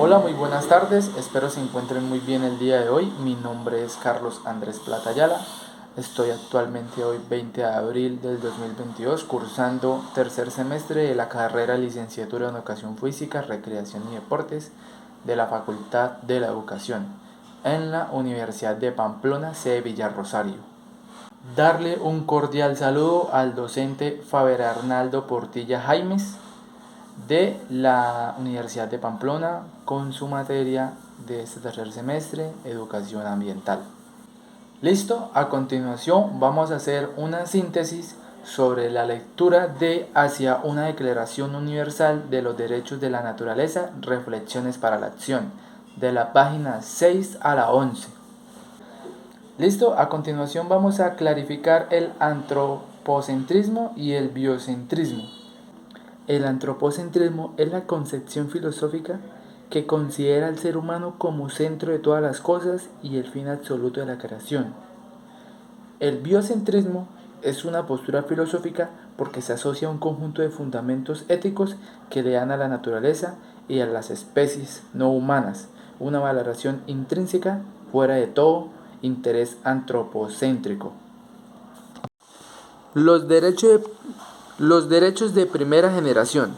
Hola, muy buenas tardes, espero se encuentren muy bien el día de hoy. Mi nombre es Carlos Andrés Plata Ayala. Estoy actualmente hoy 20 de abril del 2022 cursando tercer semestre de la carrera de licenciatura en Educación Física, Recreación y Deportes de la Facultad de la Educación en la Universidad de Pamplona, sede Villarrosario. Darle un cordial saludo al docente Faber Arnaldo Portilla Jaimes de la Universidad de Pamplona con su materia de este tercer semestre, Educación Ambiental. Listo, a continuación vamos a hacer una síntesis sobre la lectura de Hacia una Declaración Universal de los Derechos de la Naturaleza, Reflexiones para la Acción, de la página 6 a la 11. Listo, a continuación vamos a clarificar el antropocentrismo y el biocentrismo. El antropocentrismo es la concepción filosófica que considera al ser humano como centro de todas las cosas y el fin absoluto de la creación. El biocentrismo es una postura filosófica porque se asocia a un conjunto de fundamentos éticos que le dan a la naturaleza y a las especies no humanas una valoración intrínseca fuera de todo interés antropocéntrico. Los derechos de primera generación.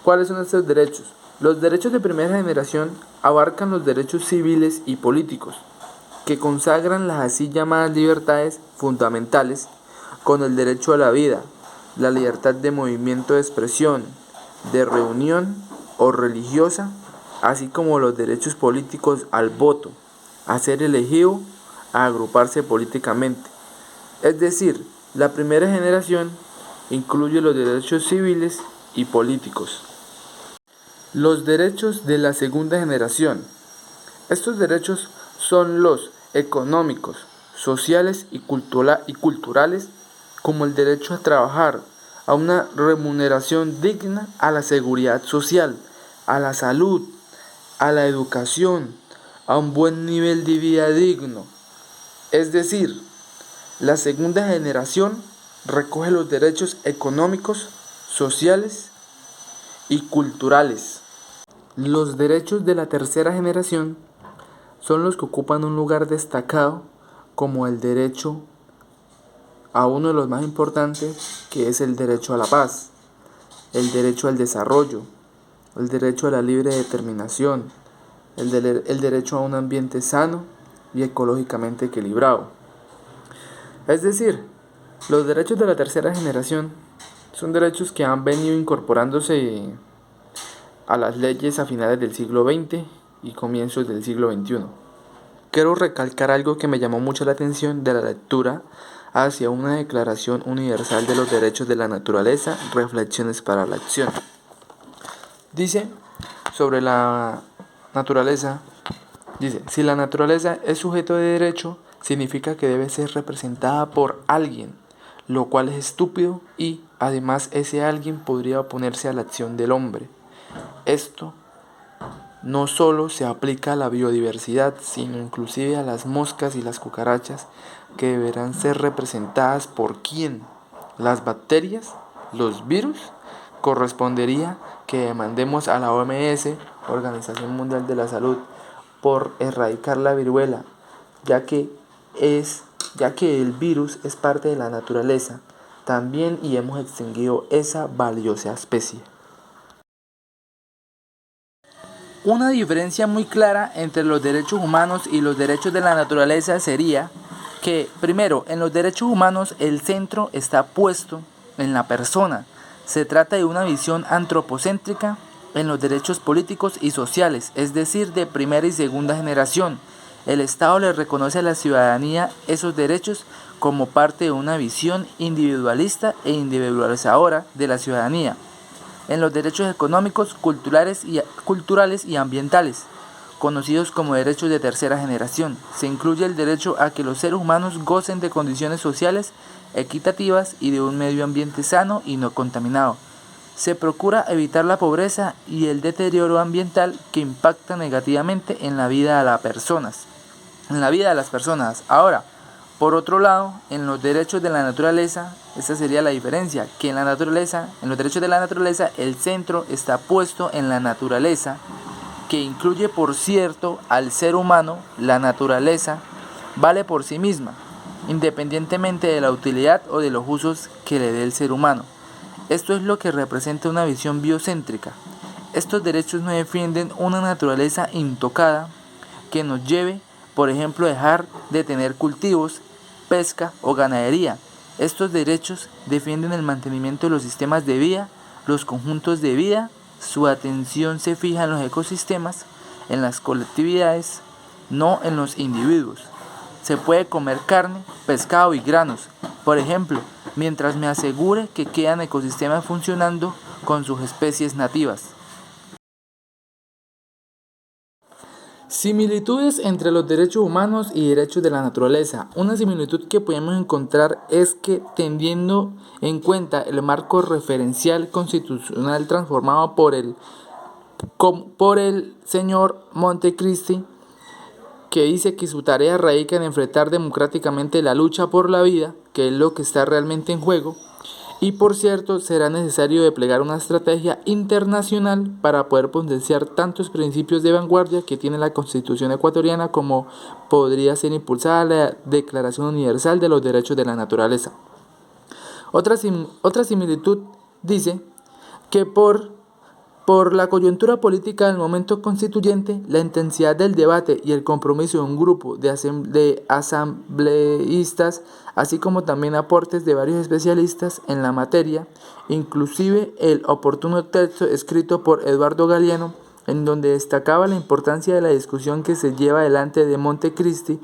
¿Cuáles son estos derechos? Los derechos de primera generación abarcan los derechos civiles y políticos, que consagran las así llamadas libertades fundamentales, con el derecho a la vida, la libertad de movimiento, de expresión, de reunión o religiosa, así como los derechos políticos al voto, a ser elegido, a agruparse políticamente. Es decir, la primera generación incluye los derechos civiles y políticos. Los derechos de la segunda generación. Estos derechos son los económicos, sociales y culturales, como el derecho a trabajar, a una remuneración digna, a la seguridad social, a la salud, a la educación, a un buen nivel de vida digno. Es decir, la segunda generación recoge los derechos económicos, sociales y culturales. Los derechos de la tercera generación son los que ocupan un lugar destacado, como el derecho a uno de los más importantes, que es el derecho a la paz, el derecho al desarrollo, el derecho a la libre determinación, el derecho a un ambiente sano y ecológicamente equilibrado. Es decir, los derechos de la tercera generación son derechos que han venido incorporándose a las leyes a finales del siglo XX y comienzos del siglo XXI. Quiero recalcar algo que me llamó mucho la atención de la lectura hacia una Declaración Universal de los Derechos de la Naturaleza, Reflexiones para la Acción. Dice sobre la naturaleza, si la naturaleza es sujeto de derecho, significa que debe ser representada por alguien, lo cual es estúpido y, además, ese alguien podría oponerse a la acción del hombre. Esto no solo se aplica a la biodiversidad, sino inclusive a las moscas y las cucarachas, que deberán ser representadas por ¿quién? Las bacterias, los virus. Correspondería que demandemos a la OMS, Organización Mundial de la Salud, por erradicar la viruela, ya que el virus es parte de la naturaleza también y hemos extinguido esa valiosa especie. Una diferencia muy clara entre los derechos humanos y los derechos de la naturaleza sería que, primero, en los derechos humanos el centro está puesto en la persona. Se trata de una visión antropocéntrica en los derechos políticos y sociales, es decir, de primera y segunda generación. El Estado le reconoce a la ciudadanía esos derechos como parte de una visión individualista e individualizadora de la ciudadanía. En los derechos económicos, culturales y ambientales, conocidos como derechos de tercera generación, se incluye el derecho a que los seres humanos gocen de condiciones sociales equitativas y de un medio ambiente sano y no contaminado. Se procura evitar la pobreza y el deterioro ambiental que impacta negativamente en la vida de las personas. Ahora, por otro lado, en los derechos de la naturaleza, esta sería la diferencia, que en los derechos de la naturaleza, el centro está puesto en la naturaleza, que incluye, por cierto, al ser humano, la naturaleza, vale por sí misma, independientemente de la utilidad o de los usos que le dé el ser humano. Esto es lo que representa una visión biocéntrica. Estos derechos no defienden una naturaleza intocada que nos lleve, por ejemplo, a dejar de tener cultivos, pesca o ganadería. Estos derechos defienden el mantenimiento de los sistemas de vida, los conjuntos de vida. Su atención se fija en los ecosistemas, en las colectividades, no en los individuos. Se puede comer carne, pescado y granos, por ejemplo, mientras me asegure que quedan ecosistemas funcionando con sus especies nativas. Similitudes entre los derechos humanos y derechos de la naturaleza. Una similitud que podemos encontrar es que, teniendo en cuenta el marco referencial constitucional transformado por el señor Montecristi, que dice que su tarea radica en enfrentar democráticamente la lucha por la vida, que es lo que está realmente en juego, y por cierto será necesario desplegar una estrategia internacional para poder potenciar tantos principios de vanguardia que tiene la Constitución ecuatoriana, como podría ser impulsada la Declaración Universal de los Derechos de la Naturaleza. Otra similitud dice que por la coyuntura política del momento constituyente, la intensidad del debate y el compromiso de un grupo de asambleístas, así como también aportes de varios especialistas en la materia, inclusive el oportuno texto escrito por Eduardo Galeano, en donde destacaba la importancia de la discusión que se lleva delante de Montecristi,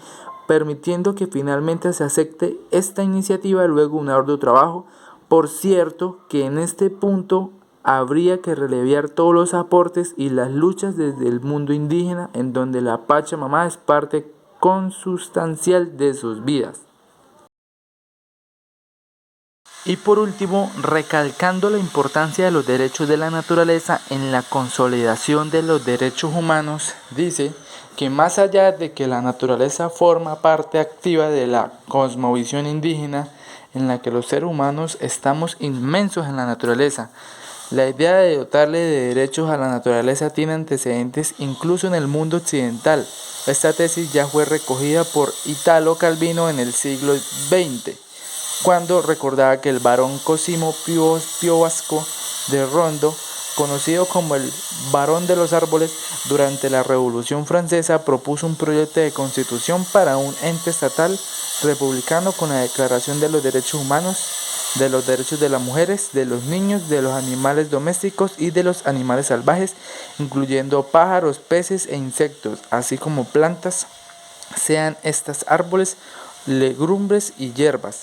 permitiendo que finalmente se acepte esta iniciativa luego un arduo trabajo. Por cierto, que en este punto habría que relevar todos los aportes y las luchas desde el mundo indígena, en donde la Pachamama es parte consustancial de sus vidas. Y por último, recalcando la importancia de los derechos de la naturaleza en la consolidación de los derechos humanos, dice que más allá de que la naturaleza forma parte activa de la cosmovisión indígena, en la que los seres humanos estamos inmensos en la naturaleza, la idea de dotarle de derechos a la naturaleza tiene antecedentes incluso en el mundo occidental. Esta tesis ya fue recogida por Italo Calvino en el siglo XX, cuando recordaba que el barón Cosimo Pío Vasco de Rondo, conocido como el Barón de los Árboles, durante la Revolución Francesa propuso un proyecto de constitución para un ente estatal republicano con la Declaración de los Derechos Humanos, de los derechos de las mujeres, de los niños, de los animales domésticos y de los animales salvajes, incluyendo pájaros, peces e insectos, así como plantas, sean estas árboles, legumbres y hierbas.